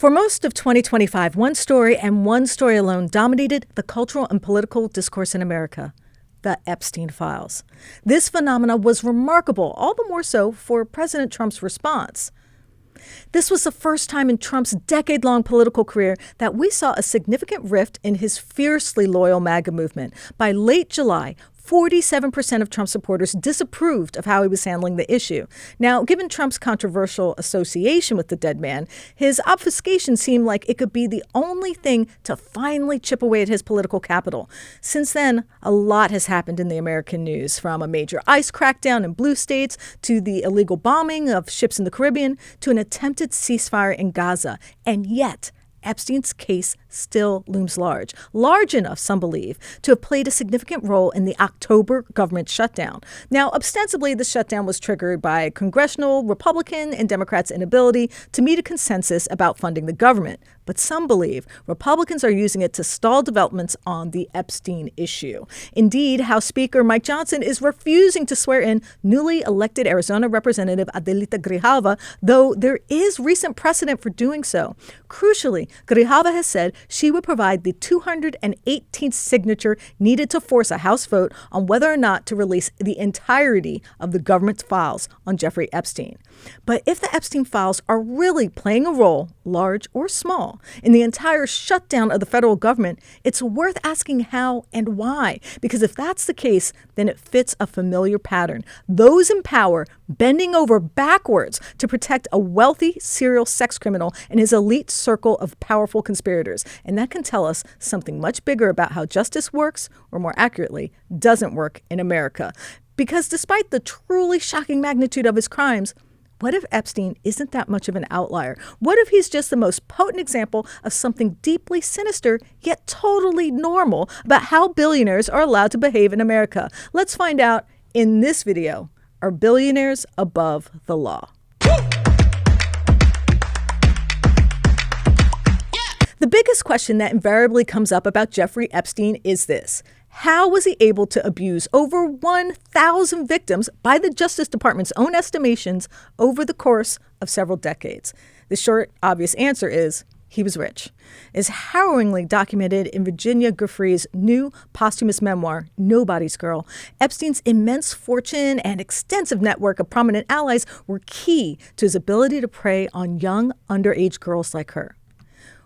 For most of 2025, one story and one story alone dominated the cultural and political discourse in America: the Epstein files. This phenomenon was remarkable, all the more so for President Trump's response. This was the first time in Trump's decade-long political career that we saw a significant rift in his fiercely loyal MAGA movement. By late July, 47% of Trump supporters disapproved of how he was handling the issue. Now, given Trump's controversial association with the dead man, his obfuscation seemed like it could be the only thing to finally chip away at his political capital. Since then, a lot has happened in the American news, from a major ICE crackdown in blue states to the illegal bombing of ships in the Caribbean to an attempted ceasefire in Gaza. And yet, Epstein's case still looms large enough, some believe, to have played a significant role in the October government shutdown. Now, ostensibly, the shutdown was triggered by congressional Republican and Democrats' inability to meet a consensus about funding the government. But some believe Republicans are using it to stall developments on the Epstein issue. Indeed, House Speaker Mike Johnson is refusing to swear in newly elected Arizona Representative Adelita Grijalva, though there is recent precedent for doing so. Crucially, Grijalva has said she would provide the 218th signature needed to force a House vote on whether or not to release the entirety of the government's files on Jeffrey Epstein. But if the Epstein files are really playing a role, large or small, in the entire shutdown of the federal government, it's worth asking how and why. Because if that's the case, then it fits a familiar pattern. Those in power bending over backwards to protect a wealthy serial sex criminal and his elite circle of powerful conspirators. And that can tell us something much bigger about how justice works, or more accurately, doesn't work in America. Because despite the truly shocking magnitude of his crimes, what if Epstein isn't that much of an outlier? What if he's just the most potent example of something deeply sinister, yet totally normal, about how billionaires are allowed to behave in America? Let's find out in this video. Are billionaires above the law? The biggest question that invariably comes up about Jeffrey Epstein is this: how was he able to abuse over 1,000 victims, by the Justice Department's own estimations, over the course of several decades? The short, obvious answer is he was rich. As harrowingly documented in Virginia Giuffre's new posthumous memoir, Nobody's Girl, Epstein's immense fortune and extensive network of prominent allies were key to his ability to prey on young, underage girls like her.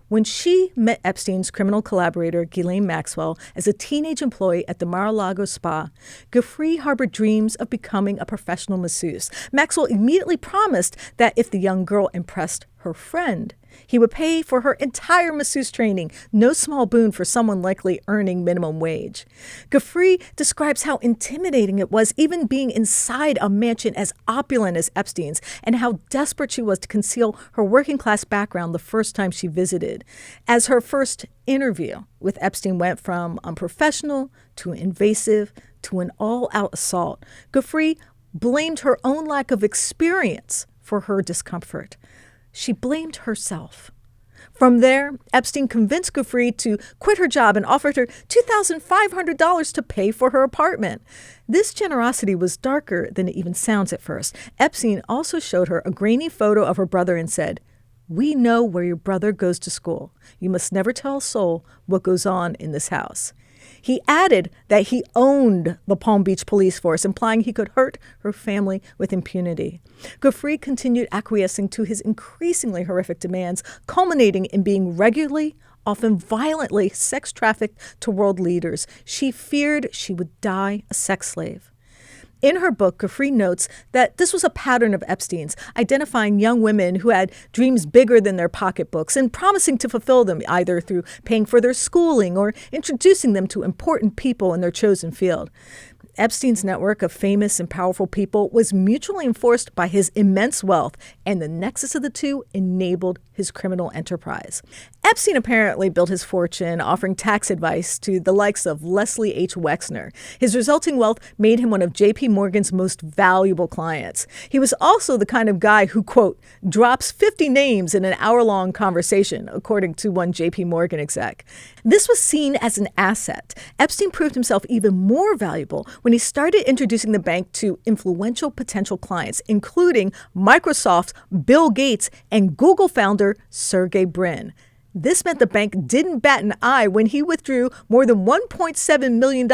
When she met Epstein's criminal collaborator, Ghislaine Maxwell, as a teenage employee at the Mar-a-Lago spa, Giuffre harbored dreams of becoming a professional masseuse. Maxwell immediately promised that if the young girl impressed her friend, he would pay for her entire masseuse training, no small boon for someone likely earning minimum wage. Giuffre describes how intimidating it was even being inside a mansion as opulent as Epstein's, and how desperate she was to conceal her working-class background the first time she visited. As her first interview with Epstein went from unprofessional to invasive to an all-out assault, Giuffre blamed her own lack of experience for her discomfort. She blamed herself. From there, Epstein convinced Giuffre to quit her job and offered her $2,500 to pay for her apartment. This generosity was darker than it even sounds at first. Epstein also showed her a grainy photo of her brother and said, "We know where your brother goes to school. You must never tell a soul what goes on in this house." He added that he owned the Palm Beach police force, implying he could hurt her family with impunity. Giuffre continued acquiescing to his increasingly horrific demands, culminating in being regularly, often violently, sex trafficked to world leaders. She feared she would die a sex slave. In her book, Giuffre notes that this was a pattern of Epstein's, identifying young women who had dreams bigger than their pocketbooks and promising to fulfill them either through paying for their schooling or introducing them to important people in their chosen field. Epstein's network of famous and powerful people was mutually enforced by his immense wealth, and the nexus of the two enabled his criminal enterprise. Epstein apparently built his fortune offering tax advice to the likes of Leslie H. Wexner. His resulting wealth made him one of J.P. Morgan's most valuable clients. He was also the kind of guy who, quote, drops 50 names in an hour-long conversation, according to one J.P. Morgan exec. This was seen as an asset. Epstein proved himself even more valuable when he started introducing the bank to influential potential clients, including Microsoft's Bill Gates and Google founder Sergey Brin. This meant the bank didn't bat an eye when he withdrew more than $1.7 million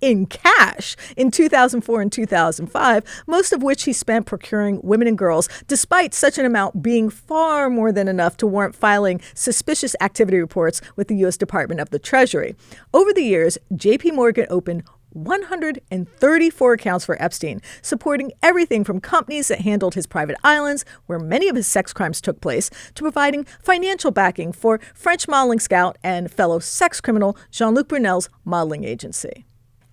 in cash in 2004 and 2005, most of which he spent procuring women and girls, despite such an amount being far more than enough to warrant filing suspicious activity reports with the U.S. Department of the Treasury. Over the years, J.P. Morgan opened 134 accounts for Epstein, supporting everything from companies that handled his private islands, where many of his sex crimes took place, to providing financial backing for French modeling scout and fellow sex criminal Jean-Luc Brunel's modeling agency.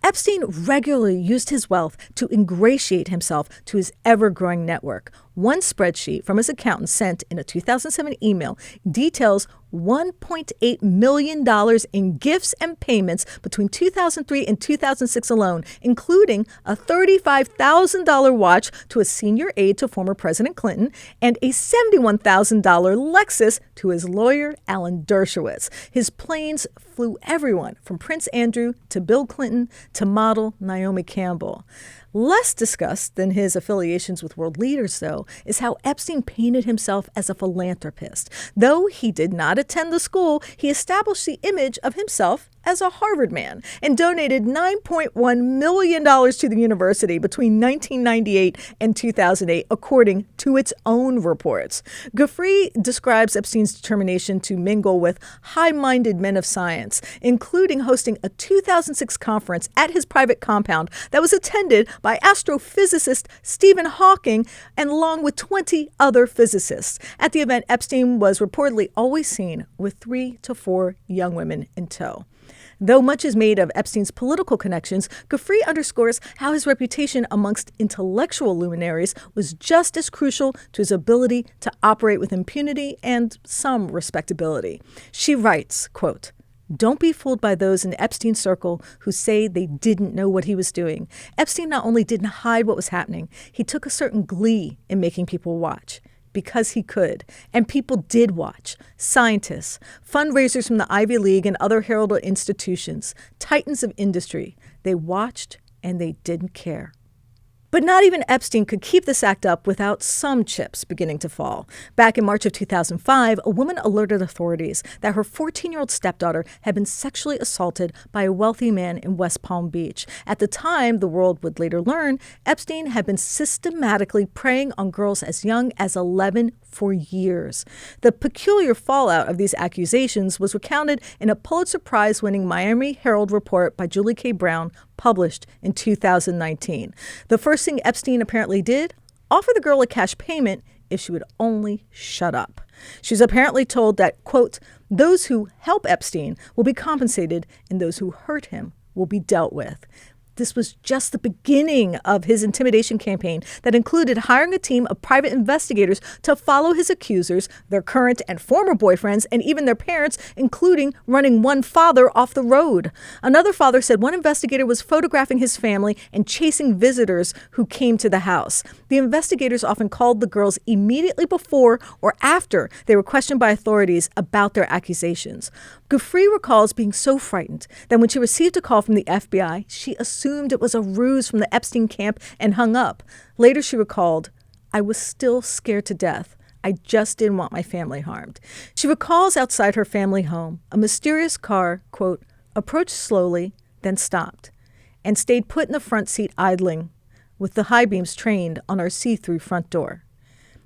Epstein regularly used his wealth to ingratiate himself to his ever-growing network. One spreadsheet from his accountant sent in a 2007 email details $1.8 million in gifts and payments between 2003 and 2006 alone, including a $35,000 watch to a senior aide to former President Clinton and a $71,000 Lexus to his lawyer, Alan Dershowitz. His planes flew everyone from Prince Andrew to Bill Clinton to model Naomi Campbell. Less discussed than his affiliations with world leaders, though, is how Epstein painted himself as a philanthropist. Though he did not attend the school, he established the image of himself as a Harvard man and donated $9.1 million to the university between 1998 and 2008, according to its own reports. Guthrie describes Epstein's determination to mingle with high-minded men of science, including hosting a 2006 conference at his private compound that was attended by astrophysicist Stephen Hawking and along with 20 other physicists. At the event, Epstein was reportedly always seen with 3 to 4 young women in tow. Though much is made of Epstein's political connections, Guthrie underscores how his reputation amongst intellectual luminaries was just as crucial to his ability to operate with impunity and some respectability. She writes, quote, "Don't be fooled by those in Epstein's circle who say they didn't know what he was doing. Epstein not only didn't hide what was happening, he took a certain glee in making people watch. Because he could. And people did watch. Scientists, fundraisers from the Ivy League and other heralded institutions, titans of industry. They watched and they didn't care." But not even Epstein could keep this act up without some chips beginning to fall. Back in March of 2005, a woman alerted authorities that her 14-year-old stepdaughter had been sexually assaulted by a wealthy man in West Palm Beach. At the time, the world would later learn, Epstein had been systematically preying on girls as young as 11 for years. The peculiar fallout of these accusations was recounted in a Pulitzer Prize-winning Miami Herald report by Julie K. Brown, published in 2019. The first thing Epstein apparently did, offer the girl a cash payment if she would only shut up. She was apparently told that, quote, "those who help Epstein will be compensated and those who hurt him will be dealt with." This was just the beginning of his intimidation campaign that included hiring a team of private investigators to follow his accusers, their current and former boyfriends, and even their parents, including running one father off the road. Another father said one investigator was photographing his family and chasing visitors who came to the house. The investigators often called the girls immediately before or after they were questioned by authorities about their accusations. Guthrie recalls being so frightened that when she received a call from the FBI, she assumed it was a ruse from the Epstein camp and hung up. Later, she recalled, "I was still scared to death. I just didn't want my family harmed." She recalls outside her family home, a mysterious car, quote, "approached slowly, then stopped, and stayed put in the front seat idling, with the high beams trained on our see-through front door."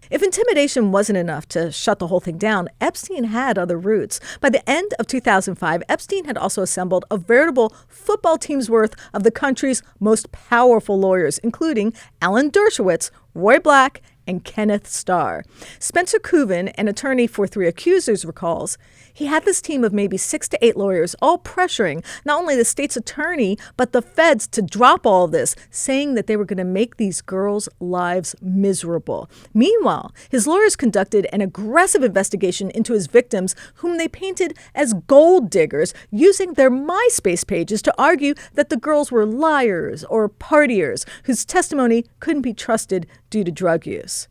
If intimidation wasn't enough to shut the whole thing down, Epstein had other routes. By the end of 2005, Epstein had also assembled a veritable football team's worth of the country's most powerful lawyers, including Alan Dershowitz, Roy Black, and Kenneth Starr. Spencer Kuvin, an attorney for 3 accusers, recalls, he had this team of maybe 6 to 8 lawyers, all pressuring not only the state's attorney, but the feds to drop all of this, saying that they were going to make these girls' lives miserable. Meanwhile, his lawyers conducted an aggressive investigation into his victims, whom they painted as gold diggers, using their MySpace pages to argue that the girls were liars or partiers whose testimony couldn't be trusted due to drug use.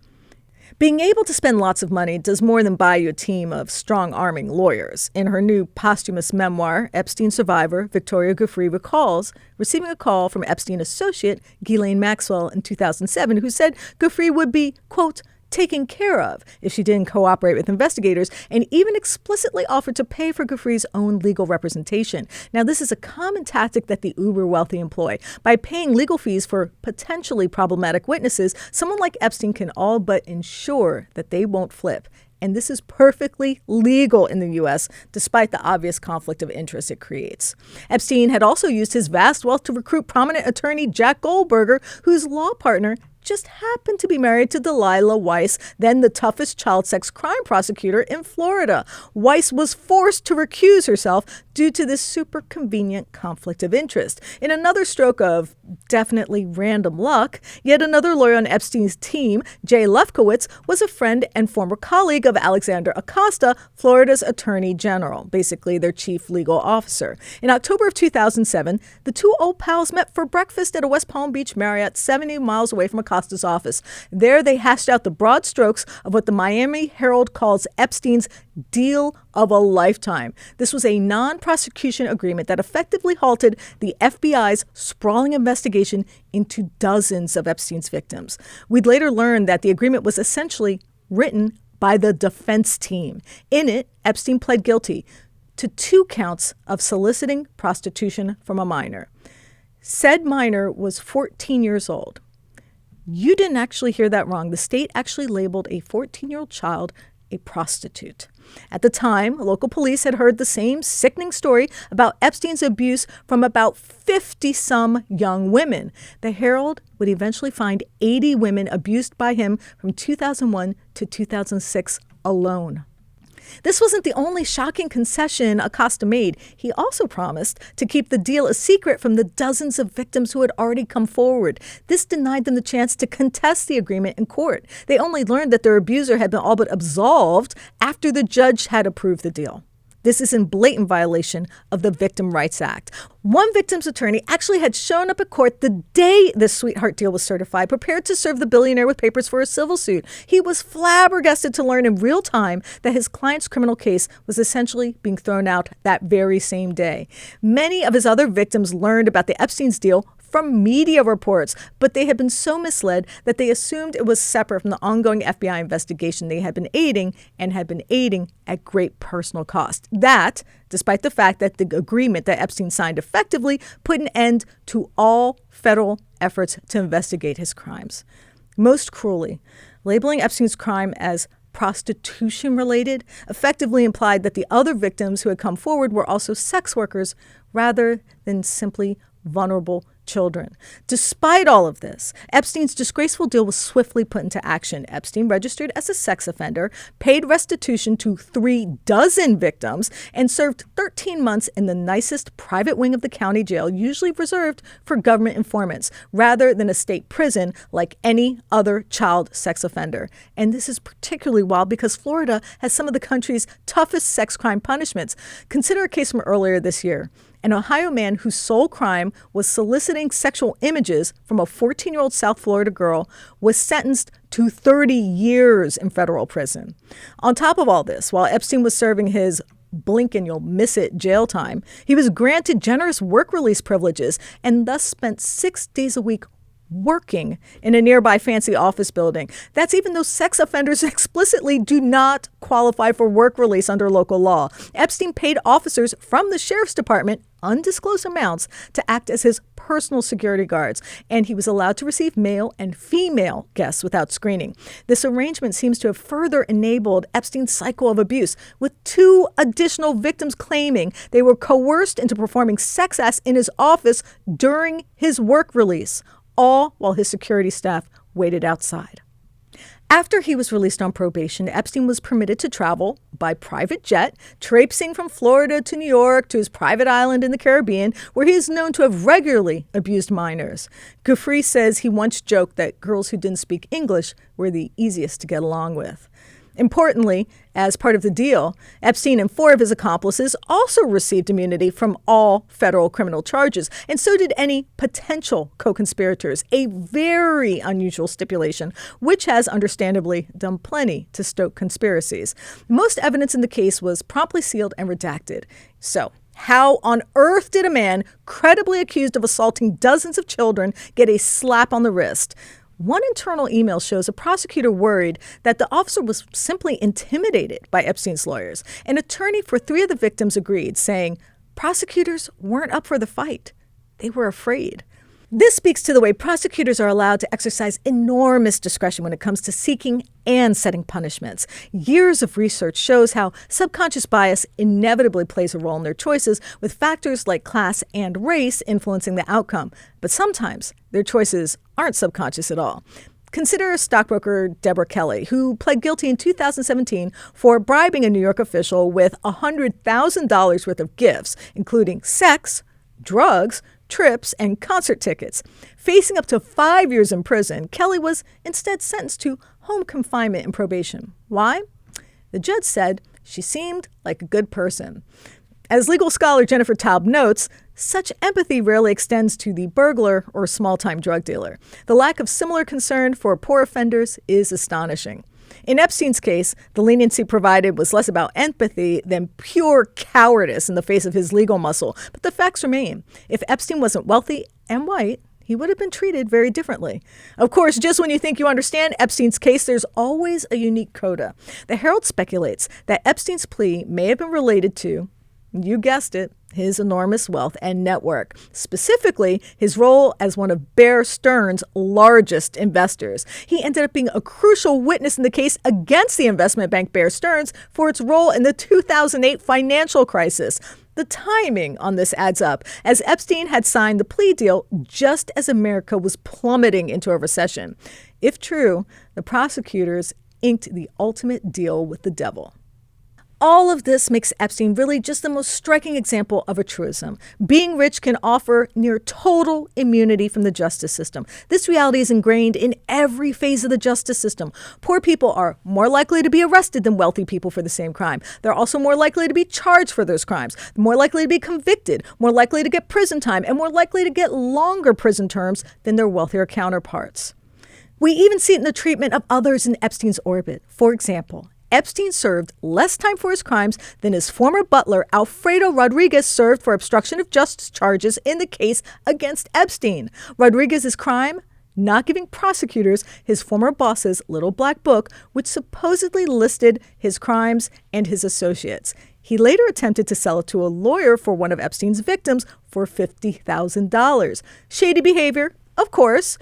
Being able to spend lots of money does more than buy you a team of strong-arming lawyers. In her new posthumous memoir, Epstein survivor Victoria Giuffre recalls receiving a call from Epstein associate Ghislaine Maxwell in 2007, who said Giuffre would be, quote, taken care of if she didn't cooperate with investigators, and even explicitly offered to pay for Giuffre's own legal representation. Now, this is a common tactic that the uber-wealthy employ. By paying legal fees for potentially problematic witnesses, someone like Epstein can all but ensure that they won't flip. And this is perfectly legal in the U.S., despite the obvious conflict of interest it creates. Epstein had also used his vast wealth to recruit prominent attorney Jack Goldberger, whose law partner just happened to be married to Delilah Weiss, then the toughest child sex crime prosecutor in Florida. Weiss was forced to recuse herself due to this super convenient conflict of interest. In another stroke of definitely random luck, yet another lawyer on Epstein's team, Jay Lefkowitz, was a friend and former colleague of Alexander Acosta, Florida's attorney general, basically their chief legal officer. In October of 2007, the two old pals met for breakfast at a West Palm Beach Marriott 70 miles away from Acosta's office. There they hashed out the broad strokes of what the Miami Herald calls Epstein's deal of a lifetime. This was a non-prosecution agreement that effectively halted the FBI's sprawling investigation into dozens of Epstein's victims. We'd later learn that the agreement was essentially written by the defense team. In it, Epstein pled guilty to 2 counts of soliciting prostitution from a minor. Said minor was 14 years old. You didn't actually hear that wrong. The state actually labeled a 14-year-old child a prostitute. At the time, local police had heard the same sickening story about Epstein's abuse from about 50-some young women. The Herald would eventually find 80 women abused by him from 2001 to 2006 alone. This wasn't the only shocking concession Acosta made. He also promised to keep the deal a secret from the dozens of victims who had already come forward. This denied them the chance to contest the agreement in court. They only learned that their abuser had been all but absolved after the judge had approved the deal. This is in blatant violation of the Victim Rights Act. One victim's attorney actually had shown up at court the day the sweetheart deal was certified, prepared to serve the billionaire with papers for a civil suit. He was flabbergasted to learn in real time that his client's criminal case was essentially being thrown out that very same day. Many of his other victims learned about the Epstein's deal from media reports, but they had been so misled that they assumed it was separate from the ongoing FBI investigation they had been aiding, and had been aiding at great personal cost. That, despite the fact that the agreement that Epstein signed effectively put an end to all federal efforts to investigate his crimes. Most cruelly, labeling Epstein's crime as prostitution-related effectively implied that the other victims who had come forward were also sex workers rather than simply vulnerable children. Despite all of this, Epstein's disgraceful deal was swiftly put into action. Epstein registered as a sex offender, paid restitution to 36 victims, and served 13 months in the nicest private wing of the county jail, usually reserved for government informants, rather than a state prison like any other child sex offender. And this is particularly wild because Florida has some of the country's toughest sex crime punishments. Consider a case from earlier this year. An Ohio man whose sole crime was soliciting sexual images from a 14-year-old South Florida girl was sentenced to 30 years in federal prison. On top of all this, while Epstein was serving his blink and you'll miss it jail time, he was granted generous work release privileges and thus spent 6 days a week working in a nearby fancy office building. That's even though sex offenders explicitly do not qualify for work release under local law. Epstein paid officers from the sheriff's department undisclosed amounts to act as his personal security guards, and he was allowed to receive male and female guests without screening. This arrangement seems to have further enabled Epstein's cycle of abuse, with 2 additional victims claiming they were coerced into performing sex acts in his office during his work release, all while his security staff waited outside. After he was released on probation, Epstein was permitted to travel by private jet, traipsing from Florida to New York to his private island in the Caribbean, where he is known to have regularly abused minors. Giuffre says he once joked that girls who didn't speak English were the easiest to get along with. Importantly, as part of the deal, Epstein and 4 of his accomplices also received immunity from all federal criminal charges, and so did any potential co-conspirators, a very unusual stipulation, which has understandably done plenty to stoke conspiracies. Most evidence in the case was promptly sealed and redacted. So, how on earth did a man credibly accused of assaulting dozens of children get a slap on the wrist? One internal email shows a prosecutor worried that the officer was simply intimidated by Epstein's lawyers. An attorney for 3 of the victims agreed, saying prosecutors weren't up for the fight. They were afraid. This speaks to the way prosecutors are allowed to exercise enormous discretion when it comes to seeking and setting punishments. Years of research shows how subconscious bias inevitably plays a role in their choices, with factors like class and race influencing the outcome. But sometimes their choices aren't subconscious at all. Consider stockbroker Deborah Kelly, who pled guilty in 2017 for bribing a New York official with $100,000 worth of gifts, including sex, drugs, trips, and concert tickets. Facing up to 5 years in prison, Kelly was instead sentenced to home confinement and probation. Why? The judge said she seemed like a good person. As legal scholar Jennifer Taub notes, such empathy rarely extends to the burglar or small-time drug dealer. The lack of similar concern for poor offenders is astonishing. In Epstein's case, the leniency provided was less about empathy than pure cowardice in the face of his legal muscle. But the facts remain. If Epstein wasn't wealthy and white, he would have been treated very differently. Of course, just when you think you understand Epstein's case, there's always a unique coda. The Herald speculates that Epstein's plea may have been related to, you guessed it, his enormous wealth and network, specifically his role as one of Bear Stearns' largest investors. He ended up being a crucial witness in the case against the investment bank Bear Stearns for its role in the 2008 financial crisis. The timing on this adds up, as Epstein had signed the plea deal just as America was plummeting into a recession. If true, the prosecutors inked the ultimate deal with the devil. All of this makes Epstein really just the most striking example of a truism. Being rich can offer near total immunity from the justice system. This reality is ingrained in every phase of the justice system. Poor people are more likely to be arrested than wealthy people for the same crime. They're also more likely to be charged for those crimes, more likely to be convicted, more likely to get prison time, and more likely to get longer prison terms than their wealthier counterparts. We even see it in the treatment of others in Epstein's orbit. For example, Epstein served less time for his crimes than his former butler, Alfredo Rodriguez, served for obstruction of justice charges in the case against Epstein. Rodriguez's crime? Not giving prosecutors his former boss's little black book, which supposedly listed his crimes and his associates. He later attempted to sell it to a lawyer for one of Epstein's victims for $50,000. Shady behavior, of course.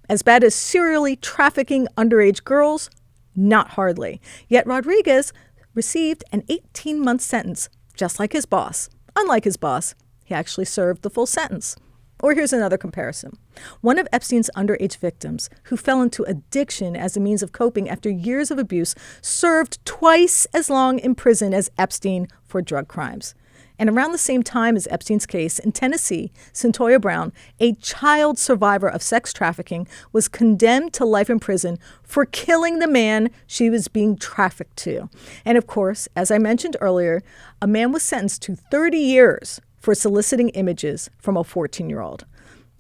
As bad as serially trafficking underage girls? Not hardly. Yet Rodriguez received an 18-month sentence, just like his boss. Unlike his boss, he actually served the full sentence. Or here's another comparison. One of Epstein's underage victims, who fell into addiction as a means of coping after years of abuse, served twice as long in prison as Epstein for drug crimes. And around the same time as Epstein's case in Tennessee, Centoya Brown, a child survivor of sex trafficking, was condemned to life in prison for killing the man she was being trafficked to. And of course, as I mentioned earlier, a man was sentenced to 30 years for soliciting images from a 14-year-old.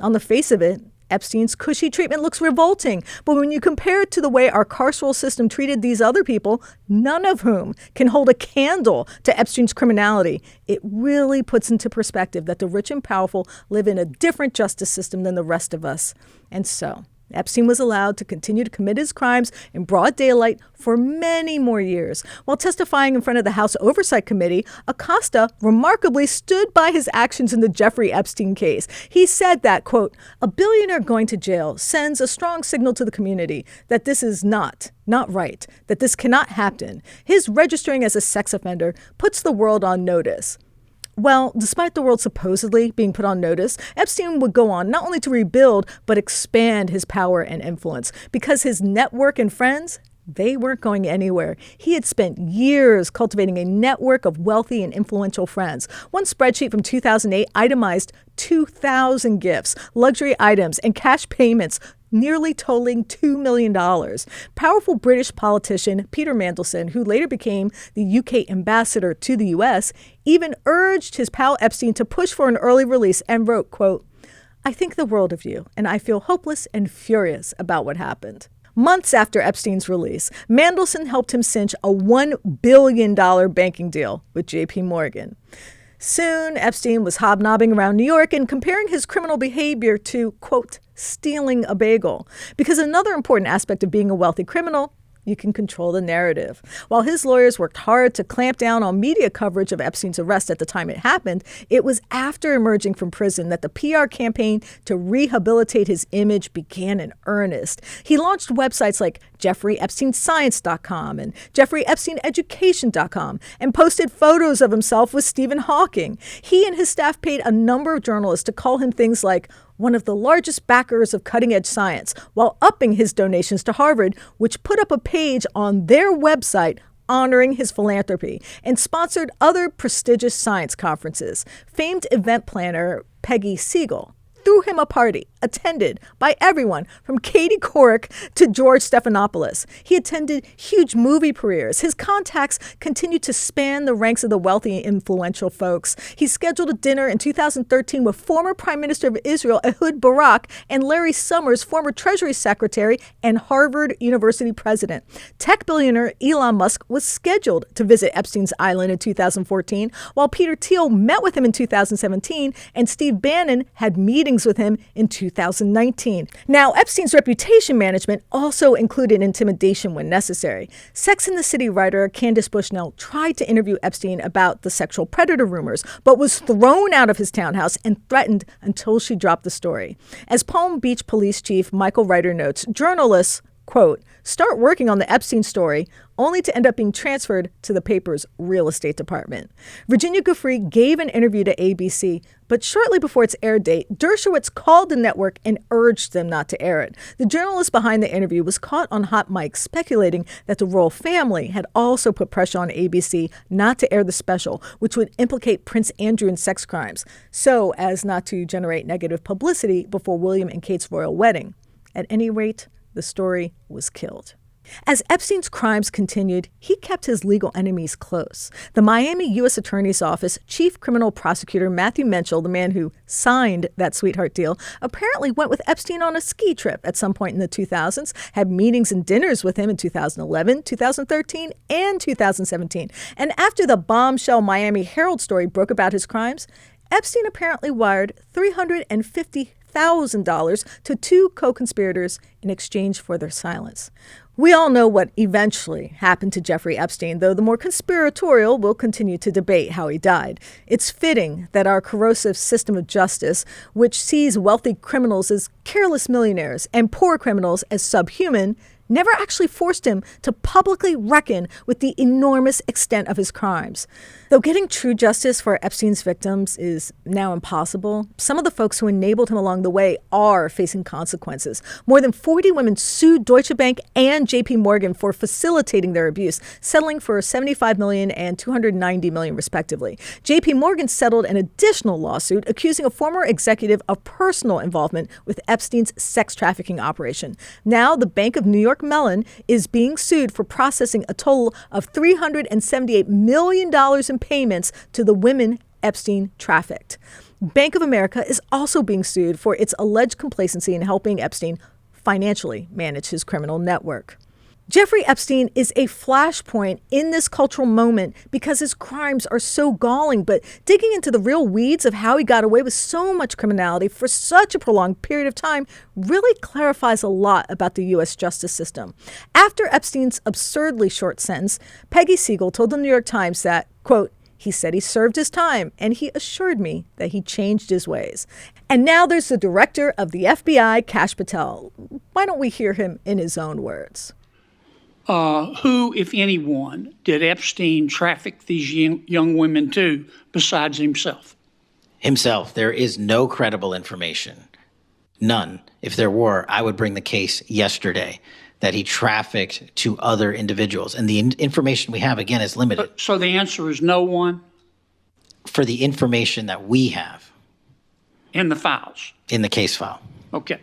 On the face of it, Epstein's cushy treatment looks revolting, but when you compare it to the way our carceral system treated these other people, none of whom can hold a candle to Epstein's criminality, it really puts into perspective that the rich and powerful live in a different justice system than the rest of us. And so, Epstein was allowed to continue to commit his crimes in broad daylight for many more years. While testifying in front of the House Oversight Committee, Acosta remarkably stood by his actions in the Jeffrey Epstein case. He said that, quote, "A billionaire going to jail sends a strong signal to the community that this is not right, that this cannot happen. His registering as a sex offender puts the world on notice." Well, despite the world supposedly being put on notice, Epstein would go on not only to rebuild, but expand his power and influence. Because his network and friends, they weren't going anywhere. He had spent years cultivating a network of wealthy and influential friends. One spreadsheet from 2008 itemized 2,000 gifts, luxury items, and cash payments nearly totaling $2 million. Powerful British politician Peter Mandelson, who later became the UK ambassador to the US, even urged his pal Epstein to push for an early release and wrote, quote, "I think the world of you, and I feel hopeless and furious about what happened." Months after Epstein's release, Mandelson helped him cinch a $1 billion banking deal with JP Morgan. Soon, Epstein was hobnobbing around New York and comparing his criminal behavior to, quote, stealing a bagel. Because another important aspect of being a wealthy criminal, you can control the narrative. While his lawyers worked hard to clamp down on media coverage of Epstein's arrest at the time it happened, it was after emerging from prison that the PR campaign to rehabilitate his image began in earnest. He launched websites like JeffreyEpsteinScience.com and JeffreyEpsteinEducation.com and posted photos of himself with Stephen Hawking. He and his staff paid a number of journalists to call him things like one of the largest backers of cutting-edge science, while upping his donations to Harvard, which put up a page on their website honoring his philanthropy, and sponsored other prestigious science conferences. Famed event planner Peggy Siegel threw him a party attended by everyone from Katie Couric to George Stephanopoulos. He attended huge movie premieres. His contacts continued to span the ranks of the wealthy and influential folks. He scheduled a dinner in 2013 with former Prime Minister of Israel Ehud Barak and Larry Summers, former Treasury Secretary and Harvard University president. Tech billionaire Elon Musk was scheduled to visit Epstein's island in 2014, while Peter Thiel met with him in 2017, and Steve Bannon had meetings with him in 2019. Now, Epstein's reputation management also included intimidation when necessary. Sex and the City writer Candace Bushnell tried to interview Epstein about the sexual predator rumors, but was thrown out of his townhouse and threatened until she dropped the story. As Palm Beach Police Chief Michael Ryder notes, journalists, quote, start working on the Epstein story only to end up being transferred to the paper's real estate department. Virginia Giuffre gave an interview to ABC, but shortly before its air date, Dershowitz called the network and urged them not to air it. The journalist behind the interview was caught on hot mic speculating that the royal family had also put pressure on ABC not to air the special, which would implicate Prince Andrew in sex crimes, so as not to generate negative publicity before William and Kate's royal wedding. At any rate, the story was killed. As Epstein's crimes continued, he kept his legal enemies close. The Miami U.S. Attorney's Office Chief Criminal Prosecutor Matthew Menchel, the man who signed that sweetheart deal, apparently went with Epstein on a ski trip at some point in the 2000s, had meetings and dinners with him in 2011, 2013, and 2017. And after the bombshell Miami Herald story broke about his crimes, Epstein apparently wired $350,000 to two co-conspirators in exchange for their silence. We all know what eventually happened to Jeffrey Epstein, though the more conspiratorial will continue to debate how he died. It's fitting that our corrosive system of justice, which sees wealthy criminals as careless millionaires and poor criminals as subhuman, never actually forced him to publicly reckon with the enormous extent of his crimes. Though getting true justice for Epstein's victims is now impossible, some of the folks who enabled him along the way are facing consequences. More than 40 women sued Deutsche Bank and JP Morgan for facilitating their abuse, settling for $75 million and $290 million respectively. JP Morgan settled an additional lawsuit accusing a former executive of personal involvement with Epstein's sex trafficking operation. Now, the Bank of New York Mellon is being sued for processing a total of $378 million in payments to the women Epstein trafficked. Bank of America is also being sued for its alleged complacency in helping Epstein financially manage his criminal network. Jeffrey Epstein is a flashpoint in this cultural moment because his crimes are so galling, but digging into the real weeds of how he got away with so much criminality for such a prolonged period of time really clarifies a lot about the U.S. justice system. After Epstein's absurdly short sentence, Peggy Siegel told the New York Times that, quote, he said he served his time, and he assured me that he changed his ways. And now there's the director of the FBI, Kash Patel. Why don't we hear him in his own words? Who, if anyone, did Epstein traffic these young women to besides himself? Himself. There is no credible information. None. If there were, I would bring the case yesterday that he trafficked to other individuals. And the information we have, again, is limited. So the answer is no one? For the information that we have. In the files? In the case file. Okay.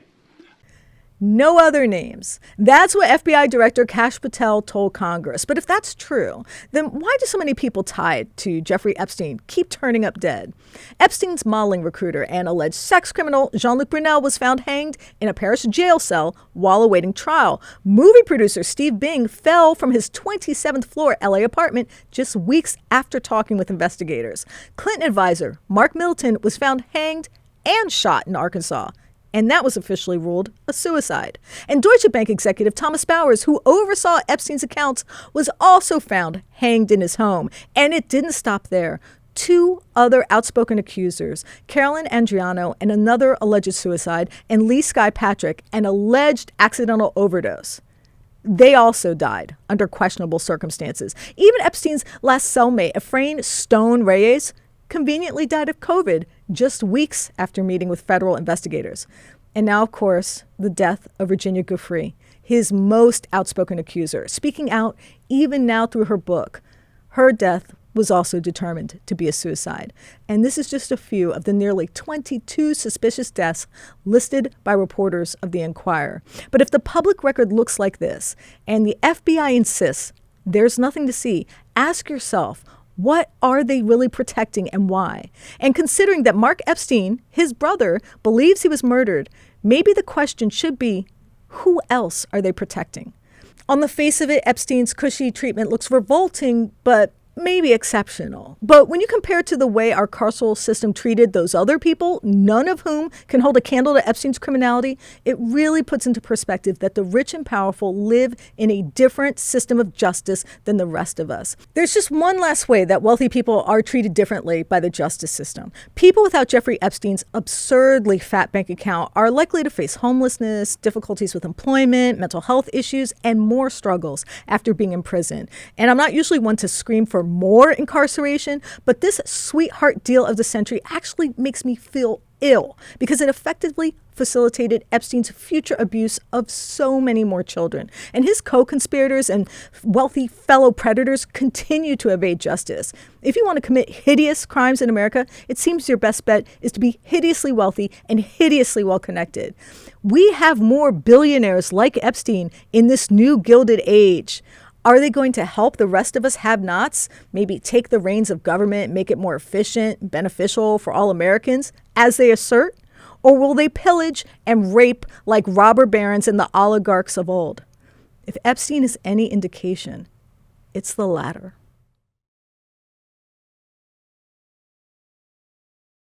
No other names. That's what FBI Director Kash Patel told Congress. But if that's true, then why do so many people tied to Jeffrey Epstein keep turning up dead? Epstein's modeling recruiter and alleged sex criminal Jean-Luc Brunel was found hanged in a Paris jail cell while awaiting trial. Movie producer Steve Bing fell from his 27th floor LA apartment just weeks after talking with investigators. Clinton advisor Mark Middleton was found hanged and shot in Arkansas. And that was officially ruled a suicide. And Deutsche Bank executive Thomas Bowers, who oversaw Epstein's accounts, was also found hanged in his home. And it didn't stop there. Two other outspoken accusers, Carolyn Andriano and another alleged suicide, and Lee Skye Patrick, an alleged accidental overdose. They also died under questionable circumstances. Even Epstein's last cellmate, Efrain Stone Reyes, conveniently died of COVID just weeks after meeting with federal investigators. And now, of course, the death of Virginia Giuffre, his most outspoken accuser, speaking out even now through her book. Her death was also determined to be a suicide. And this is just a few of the nearly 22 suspicious deaths listed by reporters of the Inquirer. But if the public record looks like this, and the FBI insists there's nothing to see, ask yourself, what are they really protecting and why? And considering that Mark Epstein, his brother, believes he was murdered, maybe the question should be, who else are they protecting? On the face of it, Epstein's cushy treatment looks revolting, but maybe exceptional. But when you compare it to the way our carceral system treated those other people, none of whom can hold a candle to Epstein's criminality, it really puts into perspective that the rich and powerful live in a different system of justice than the rest of us. There's just one last way that wealthy people are treated differently by the justice system. People without Jeffrey Epstein's absurdly fat bank account are likely to face homelessness, difficulties with employment, mental health issues, and more struggles after being in prison. And I'm not usually one to scream for more incarceration, but this sweetheart deal of the century actually makes me feel ill because it effectively facilitated Epstein's future abuse of so many more children. And his co-conspirators and wealthy fellow predators continue to evade justice. If you want to commit hideous crimes in America, it seems your best bet is to be hideously wealthy and hideously well-connected. We have more billionaires like Epstein in this new gilded age. Are they going to help the rest of us have-nots, maybe take the reins of government, make it more efficient, beneficial for all Americans, as they assert? Or will they pillage and rape like robber barons and the oligarchs of old? If Epstein is any indication, it's the latter.